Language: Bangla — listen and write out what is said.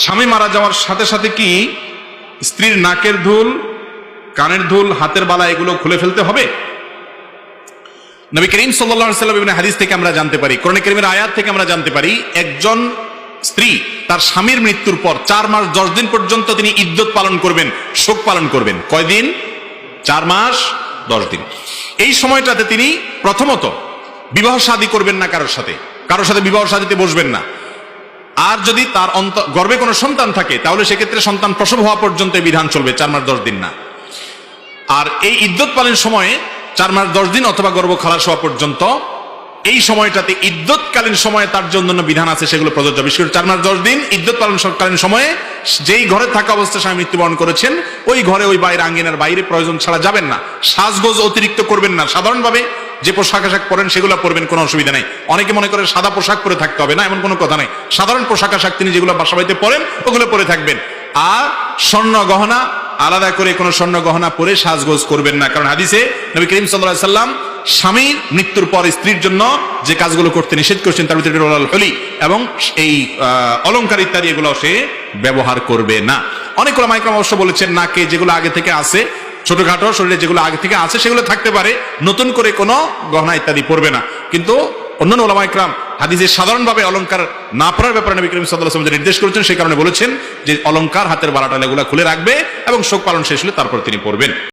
স্বামী মারা যাওয়ার সাথে সাথে কি স্ত্রীর নাকের দুল, কানের দুল, হাতের বালা এগুলো খুলে ফেলতে হবে? নবী করিম সাল্লাল্লাহু আলাইহি ওয়াসাল্লাম ইবনে হাদিস থেকে আমরা জানতে পারি, কোরআন কারীমের আয়াত থেকে আমরা জানতে পারি, একজন স্ত্রী তার স্বামীর মৃত্যুর পর 4 মাস 10 দিন পর্যন্ত তিনি ইদ্যত পালন করবেন, শোক পালন করবেন। কয়দিন? 4 মাস 10 দিন। এই সময়টাতে তিনি প্রথমত বিবাহ শাদী করবেন না, কারোর সাথে বিবাহ শাদীতে বসবেন না। আর যদি তার গর্ভে কোনো সন্তান থাকে তাহলে সেক্ষেত্রে সন্তান প্রসব হওয়া পর্যন্ত বিধান চলবে, 4 মাস 10 দিন না। আর এই ইদ্যত পালনের সময়ে 4 মাস 10 দিন অথবা গর্ভ খালাস হওয়া পর্যন্ত, এই সময়টাতে ইদ্যতকালীন সময়ে তার জন্য বিধান আছে, সেগুলো প্রযোজ্য। বিশেষ করে 4 মাস 10 দিন ইদ্যত পালনকালীন সময়ে যেই ঘরে থাকা অবস্থায় স্বামী মৃত্যুবরণ করেছেন ওই ঘরে, ওই বাইরে, আঙ্গিনার বাইরে প্রয়োজন ছাড়া যাবেন না। সাজগোজ অতিরিক্ত করবেন না। সাধারণভাবে যে পোশাক আশাক পরেন সেগুলো পরবেন, কোনো অসুবিধা নেই। অনেকে মনে করে সাদা পোশাক পরে থাকতে হবে, না, এমন কোনো কথা নেই। সাধারণ পোশাক আশাক তিনি যেগুলো বাসা বাড়িতে পরেন ওগুলো পরে থাকবেন। আর স্বর্ণ গহনা, আলাদা করে কোনো স্বর্ণ গহনা পরে সাজগোজ করবেন না, কারণ হাদিসে নবী করিম সাল্লাল্লাহু আলাইহি সাল্লাম স্বামীর মৃত্যুর পর স্ত্রীর জন্য যে কাজগুলো করতে নিষেধ করেছেন তার ভিতরে হলি এবং এই অলংকার ইত্যাদি এগুলো সে ব্যবহার করবে না। অনেক ওলামা ইকরাম অবশ্য বলেছেন নাকে যেগুলো আগে থেকে আছে, ছোটখাটো শরীরে যেগুলো আগে থেকে আছে সেগুলো থাকতে পারে, নতুন করে কোনো গহনা ইত্যাদি পরবে না। কিন্তু অন্যান্য ওলামা ইকরাম হাদিসে সাধারণভাবে অলংকার না পরার ব্যাপারে নবী করিম সাল্লাল্লাহু আলাইহি ওয়াসাল্লাম নির্দেশ করেছেন, সেই কারণে বলেছেন যে অলংকার, হাতের বালাটা এগুলো খুলে রাখবে এবং শোক পালন শেষ হলে তারপর তিনি পরবেন।